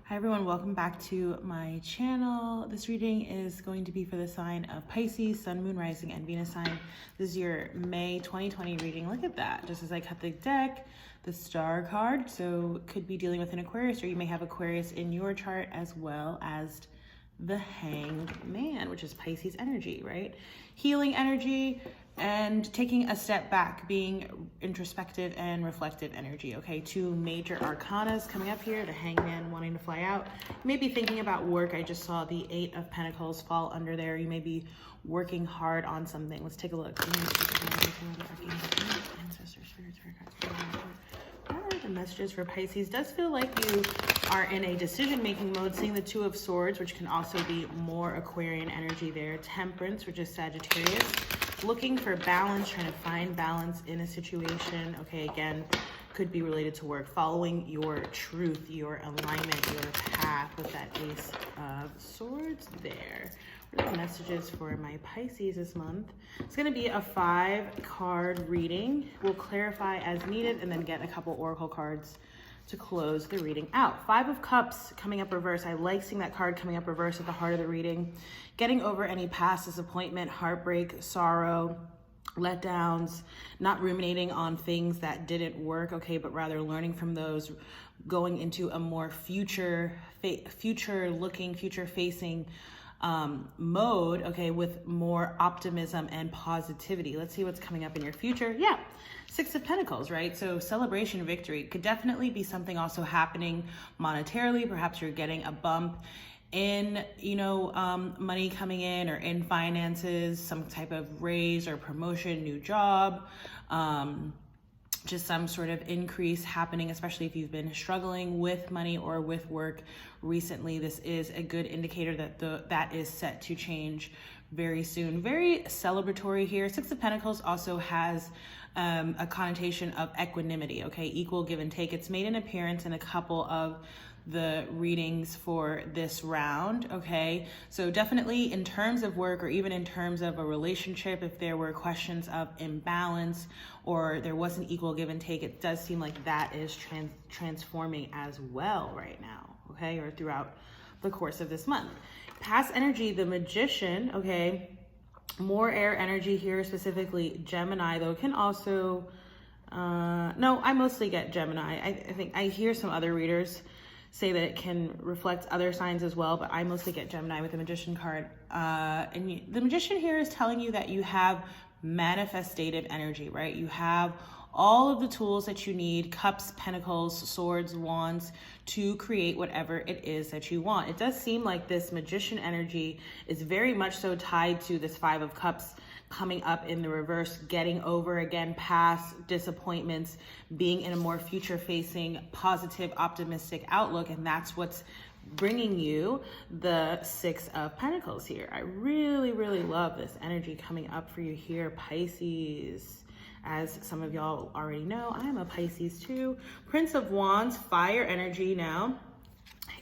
Hi everyone, welcome back to my channel. This reading is going to be for the sign of Pisces, Sun, Moon, Rising, and Venus sign. This is your May 2020 reading. Look at that. Just as I cut the deck, the Star card. So could be dealing with an Aquarius, or you may have Aquarius in your chart, as well as the Hanged Man, which is Pisces energy, right? Healing energy and taking a step back, being introspective and reflective energy, okay? Two major arcanas coming up here, the Hangman wanting to fly out. You may be thinking about work. I just saw the Eight of Pentacles fall under there. You may be working hard on something. Let's take a look. What are the messages for Pisces? Does feel like you are in a decision-making mode, seeing the Two of Swords, which can also be more Aquarian energy there. Temperance, which is Sagittarius. Looking for balance, trying to find balance in a situation. Okay, again, could be related to work. Following your truth, your alignment, your path with that Ace of Swords there. What are the messages for my Pisces this month? It's going to be a 5-card reading. We'll clarify as needed and then get a couple oracle cards to close the reading out. 5 of Cups coming up reverse. I like seeing that card coming up reverse at the heart of the reading. Getting over any past disappointment, heartbreak, sorrow, letdowns, not ruminating on things that didn't work, okay, but rather learning from those, going into a more future-looking, future-facing mode, okay, with more optimism and positivity. Let's see what's coming up in your future. Yeah, 6 of Pentacles, right? So celebration, victory could definitely be something also happening monetarily. Perhaps you're getting a bump in, money coming in, or in finances, some type of raise or promotion, new job, just some sort of increase happening, especially if you've been struggling with money or with work recently. This is a good indicator that that is set to change very soon. Very celebratory here. 6 of Pentacles also has a connotation of equanimity, okay? Equal give and take. It's made an appearance in a couple of the readings for this round, okay? So definitely in terms of work, or even in terms of a relationship, if there were questions of imbalance or there wasn't equal give and take, it does seem like that is transforming as well right now, okay? Or throughout the course of this month. Past energy, the Magician, okay? More air energy here, specifically Gemini, though. It can also, no, I mostly get Gemini. I think I hear some other readers say that it can reflect other signs as well, but I mostly get Gemini with the Magician card. The Magician here is telling you that you have manifestative energy, right? You have all of the tools that you need, cups, pentacles, swords, wands, to create whatever it is that you want. It does seem like this Magician energy is very much so tied to this 5 of Cups coming up in the reverse, getting over, again, past disappointments, being in a more future-facing, positive, optimistic outlook, and that's what's bringing you the 6 of Pentacles here. I really, really love this energy coming up for you here, Pisces. As some of y'all already know, I am a Pisces too. Prince of Wands, fire energy now.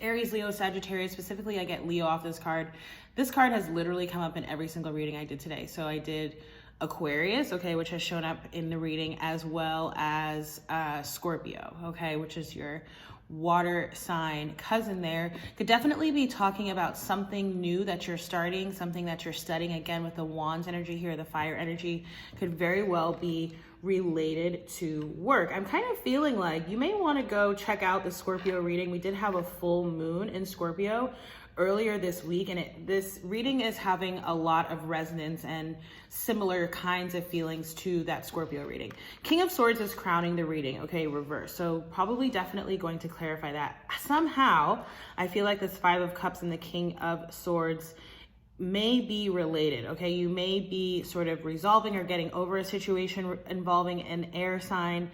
Aries, Leo, Sagittarius. Specifically, I get Leo off this card. This card has literally come up in every single reading I did today. So I did Aquarius, okay, which has shown up in the reading, as well as Scorpio, okay, which is your water sign cousin there. Could definitely be talking about something new that you're starting, something that you're studying. Again, with the Wands energy here, the fire energy could very well be related to work. I'm kind of feeling like you may want to go check out the Scorpio reading. We did have a full moon in Scorpio earlier this week, and this reading is having a lot of resonance and similar kinds of feelings to that Scorpio reading. King of Swords is crowning the reading, okay, reverse. So probably definitely going to clarify that. Somehow, I feel like this 5 of Cups and the King of Swords may be related, okay? You may be sort of resolving or getting over a situation involving an air sign,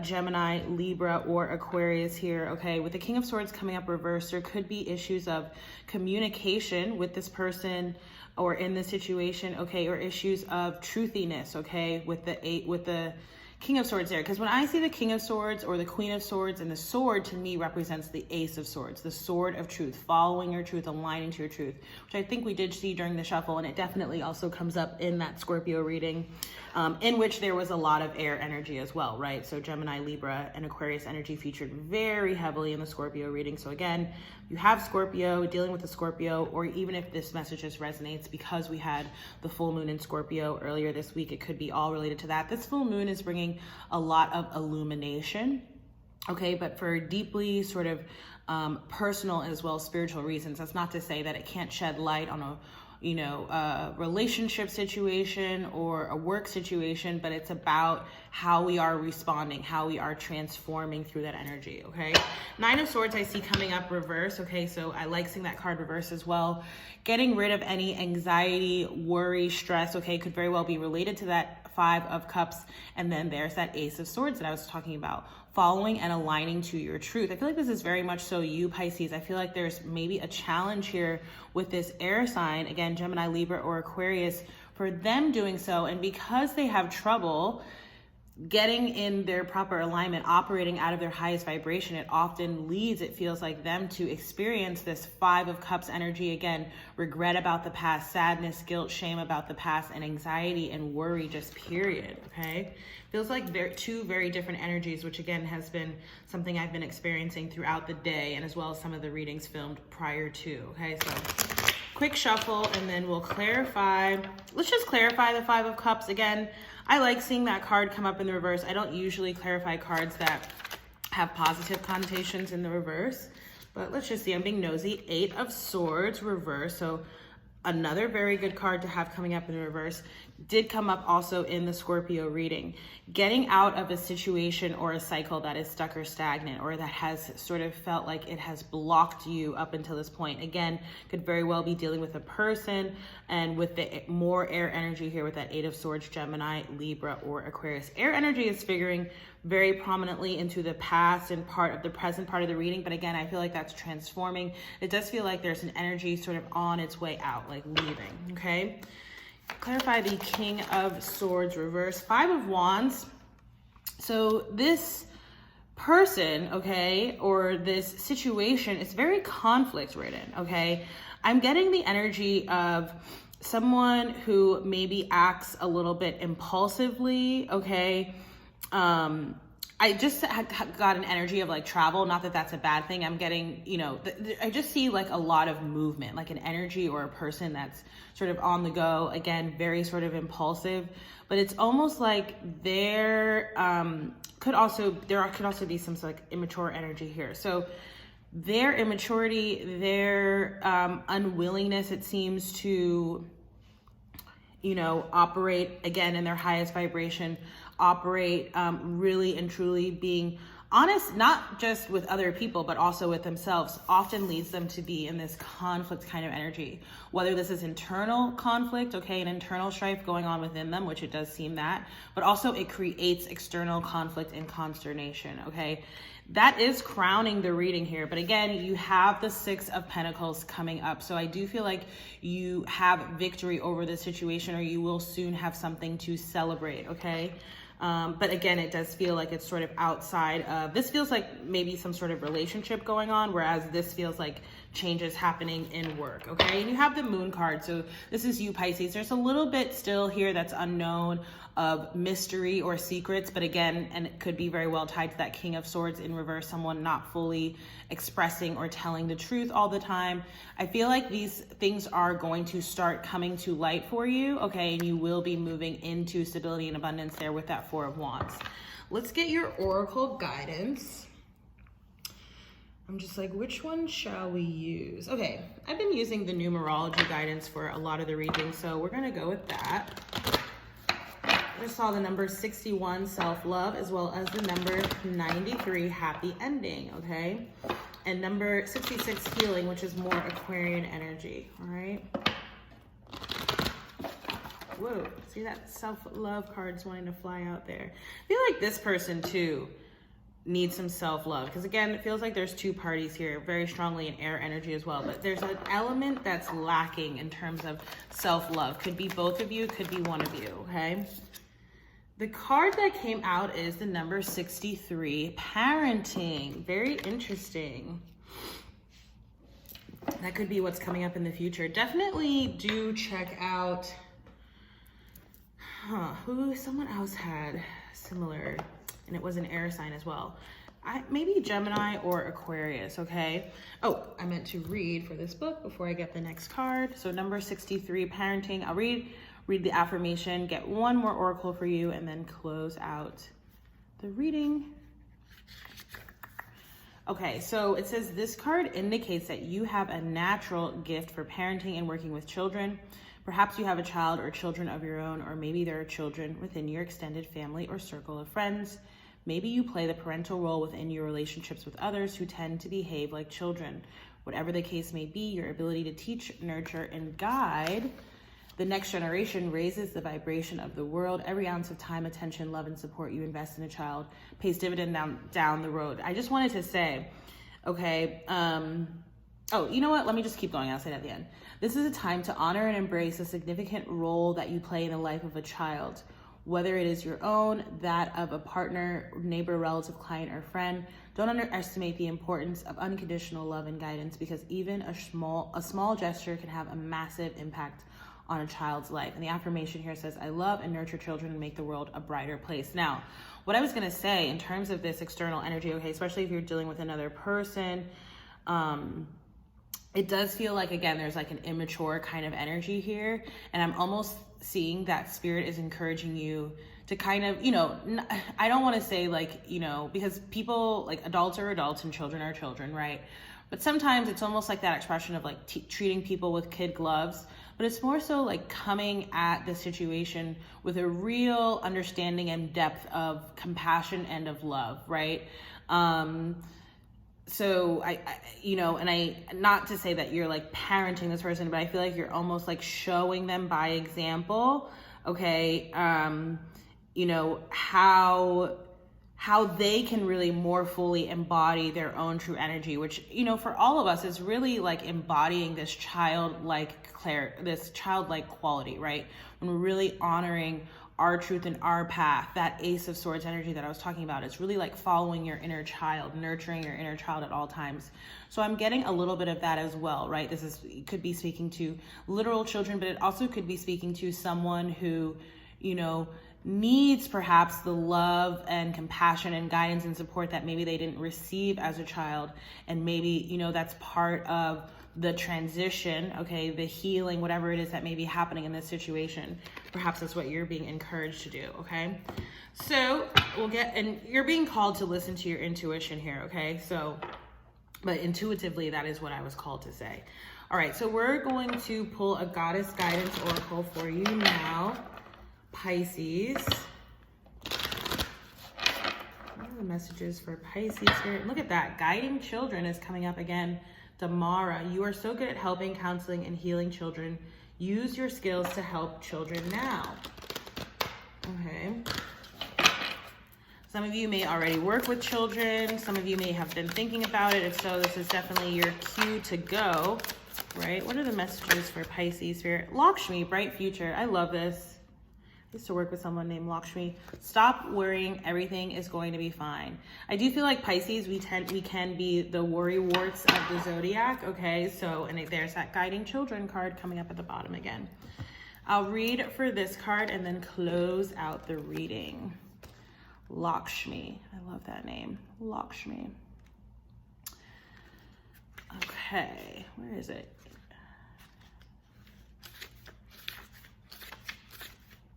Gemini, Libra, or Aquarius here, okay? With the King of Swords coming up reverse, there could be issues of communication with this person or in this situation, okay? Or issues of truthiness, okay? With the King of Swords there, because when I see the King of Swords or the Queen of Swords, and the sword to me represents the Ace of Swords, the sword of truth, following your truth, aligning to your truth, which I think we did see during the shuffle, and it definitely also comes up in that Scorpio reading, in which there was a lot of air energy as well, right? So Gemini, Libra, and Aquarius energy featured very heavily in the Scorpio reading. So again, you have Scorpio, dealing with the Scorpio, or even if this message just resonates because we had the full moon in Scorpio earlier this week, it could be all related to that. This full moon is bringing a lot of illumination, okay, but for deeply sort of personal as well as spiritual reasons. That's not to say that it can't shed light on a relationship situation or a work situation, but it's about how we are responding, how we are transforming through that energy, okay? Nine of Swords I see coming up reverse, okay? So I like seeing that card reverse as well. Getting rid of any anxiety, worry, stress, okay, could very well be related to that Five of Cups. And then there's that Ace of Swords that I was talking about, following and aligning to your truth. I feel like this is very much so you, Pisces. I feel like there's maybe a challenge here with this air sign, again, Gemini, Libra, or Aquarius, for them doing so. And because they have trouble getting in their proper alignment, operating out of their highest vibration, it often leads, it feels like, them to experience this Five of Cups energy. Again, regret about the past, sadness, guilt, shame about the past, and anxiety and worry, just period, okay? Feels like two very different energies, which again has been something I've been experiencing throughout the day, and as well as some of the readings filmed prior to, okay? So quick shuffle, and then we'll clarify. Let's just clarify the Five of Cups. Again, I like seeing that card come up in the reverse. I don't usually clarify cards that have positive connotations in the reverse, but let's just see. I'm being nosy. Eight of Swords reverse. So another very good card to have coming up in the reverse. Did come up also in the Scorpio reading. Getting out of a situation or a cycle that is stuck or stagnant, or that has sort of felt like it has blocked you up until this point. Again, could very well be dealing with a person, and with the more air energy here with that Eight of Swords, Gemini, Libra, or Aquarius. Air energy is figuring very prominently into the past and part of the present part of the reading. But again, I feel like that's transforming. It does feel like there's an energy sort of on its way out, like leaving, okay? Clarify the King of Swords reverse. Five of Wands. So this person, okay, or this situation is very conflict ridden, okay? I'm getting the energy of someone who maybe acts a little bit impulsively, okay? I just got an energy of like travel. Not that that's a bad thing. I'm getting, I just see like a lot of movement, like an energy or a person that's sort of on the go. Again, very sort of impulsive, but it's almost like there could also be some sort of like immature energy here. So their immaturity, their unwillingness, it seems, to, operate again in their highest vibration, operate really and truly being honest, not just with other people, but also with themselves, often leads them to be in this conflict kind of energy. Whether this is internal conflict, okay, an internal strife going on within them, which it does seem that, but also it creates external conflict and consternation, okay? That is crowning the reading here. But again, you have the Six of Pentacles coming up. So I do feel like you have victory over this situation, or you will soon have something to celebrate, okay? But again, it does feel like it's sort of outside of, this feels like maybe some sort of relationship going on, whereas this feels like changes happening in work, okay? And you have the Moon card, so this is you, Pisces. There's a little bit still here that's unknown, of mystery or secrets, but again, and it could be very well tied to that King of Swords in reverse, someone not fully expressing or telling the truth all the time. I feel like these things are going to start coming to light for you, okay? And you will be moving into stability and abundance there with that Four of Wands. Let's get your oracle guidance. I'm just like, which one shall we use? Okay, I've been using the numerology guidance for a lot of the readings, so we're gonna go with that. I saw the number 61, self-love, as well as the number 93, happy ending, okay? And number 66, healing, which is more Aquarian energy, all right? Whoa, see that self-love card's wanting to fly out there. I feel like this person, too, needs some self-love, because again, it feels like there's two parties here, very strongly in air energy as well, but there's an element that's lacking in terms of self-love. Could be both of you, could be one of you, okay? The card that came out is the number 63, parenting. Very interesting. That could be what's coming up in the future. Definitely do check out, someone else had similar, and it was an air sign as well. Maybe Gemini or Aquarius, okay? Oh, I meant to read for this book before I get the next card. So number 63, parenting. I'll read the affirmation, get one more oracle for you, and then close out the reading. Okay, so it says this card indicates that you have a natural gift for parenting and working with children. Perhaps you have a child or children of your own, or maybe there are children within your extended family or circle of friends. Maybe you play the parental role within your relationships with others who tend to behave like children. Whatever the case may be, your ability to teach, nurture, and guide the next generation raises the vibration of the world. Every ounce of time, attention, love, and support you invest in a child pays dividend down the road. I just wanted to say, okay, oh, you know what? Let me just keep going. I'll say that at the end. This is a time to honor and embrace a significant role that you play in the life of a child. Whether it is your own, that of a partner, neighbor, relative, client, or friend, don't underestimate the importance of unconditional love and guidance, because even a small gesture can have a massive impact on a child's life. And the affirmation here says, I love and nurture children and make the world a brighter place. Now, what I was going to say in terms of this external energy, okay, especially if you're dealing with another person, it does feel like, again, there's like an immature kind of energy here. And I'm almost seeing that spirit is encouraging you to kind of, I don't want to say like, because people, like adults are adults and children are children, right? But sometimes it's almost like that expression of like treating people with kid gloves, but it's more so like coming at the situation with a real understanding and depth of compassion and of love, right? So not to say that you're like parenting this person, but I feel like you're almost like showing them by example, okay, how they can really more fully embody their own true energy, which, for all of us is really like embodying this childlike quality, right? When we're really honoring our truth and our path, that Ace of Swords energy that I was talking about, it's really like following your inner child, nurturing your inner child at all times. So I'm getting a little bit of that as well, right? Could be speaking to literal children, but it also could be speaking to someone who, needs perhaps the love and compassion and guidance and support that maybe they didn't receive as a child. And maybe, that's part of the transition, okay, the healing, whatever it is that may be happening in this situation. Perhaps that's what you're being encouraged to do, okay? So and you're being called to listen to your intuition here, okay? So, but intuitively, that is what I was called to say. All right, so we're going to pull a goddess guidance oracle for you now, Pisces. What are the messages for Pisces here? Look at that, guiding children is coming up again. Damara, you are so good at helping, counseling, and healing children. Use your skills to help children now. Okay. Some of you may already work with children. Some of you may have been thinking about it. If so, this is definitely your cue to go, right? What are the messages for Pisces Spirit? Lakshmi, bright future. I love this. I used to work with someone named Lakshmi. Stop worrying. Everything is going to be fine. I do feel like Pisces, we can be the worry warts of the zodiac. Okay, so, and there's that guiding children card coming up at the bottom again. I'll read for this card and then close out the reading. Lakshmi. I love that name. Lakshmi. Okay, where is it?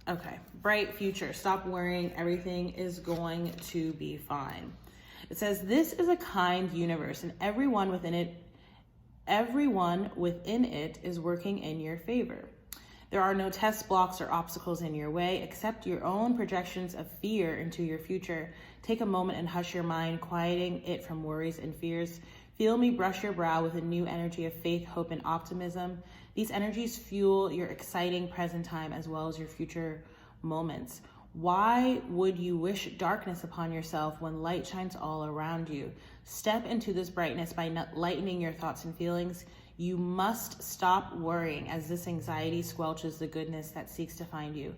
Okay, bright future. Stop worrying. Everything is going to be fine. It says, this is a kind universe, and everyone within it is working in your favor. There are no test blocks or obstacles in your way, except your own projections of fear into your future. Take a moment and hush your mind, quieting it from worries and fears. Feel me brush your brow with a new energy of faith, hope, and optimism. These energies fuel your exciting present time as well as your future moments. Why would you wish darkness upon yourself when light shines all around you? Step into this brightness by lightening your thoughts and feelings. You must stop worrying as this anxiety squelches the goodness that seeks to find you.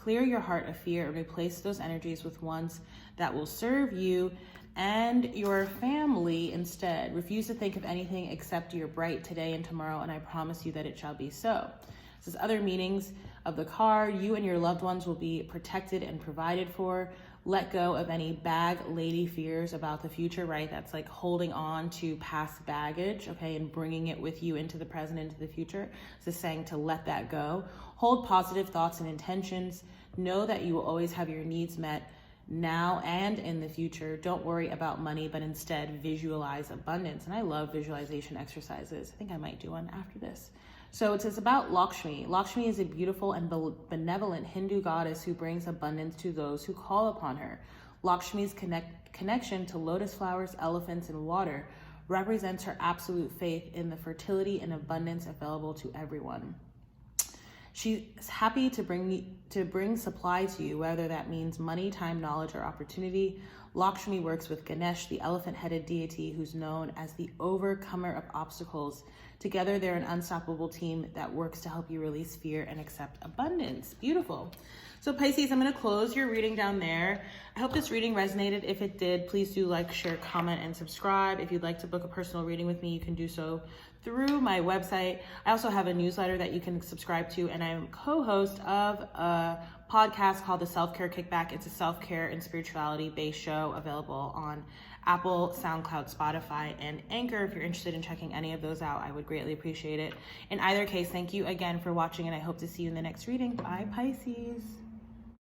Clear your heart of fear and replace those energies with ones that will serve you and your family instead. Refuse to think of anything except your bright today and tomorrow, and I promise you that it shall be so. This is other meanings of the card. You and your loved ones will be protected and provided for. Let go of any bag lady fears about the future, right? That's like holding on to past baggage, okay, and bringing it with you into the present, into the future. This is saying to let that go. Hold positive thoughts and intentions. Know that you will always have your needs met now and in the future. Don't worry about money, but instead visualize abundance. And I love visualization exercises. I think I might do one after this. So it's about Lakshmi. Lakshmi is a beautiful and benevolent Hindu goddess who brings abundance to those who call upon her. Lakshmi's connection to lotus flowers, elephants, and water represents her absolute faith in the fertility and abundance available to everyone. She's happy to bring supply to you, whether that means money, time, knowledge, or opportunity. Lakshmi works with Ganesh, the elephant-headed deity who's known as the overcomer of obstacles. Together, they're an unstoppable team that works to help you release fear and accept abundance. Beautiful. So Pisces, I'm going to close your reading down there. I hope this reading resonated. If it did, please do like, share, comment, and subscribe. If you'd like to book a personal reading with me, you can do so through my website. I also have a newsletter that you can subscribe to, and I'm co-host of a podcast called the Self-Care Kickback. It's a self-care and spirituality-based show available on Apple, SoundCloud, Spotify, and Anchor. If you're interested in checking any of those out, I would greatly appreciate it. In either case, thank you again for watching, and I hope to see you in the next reading. Bye, Pisces.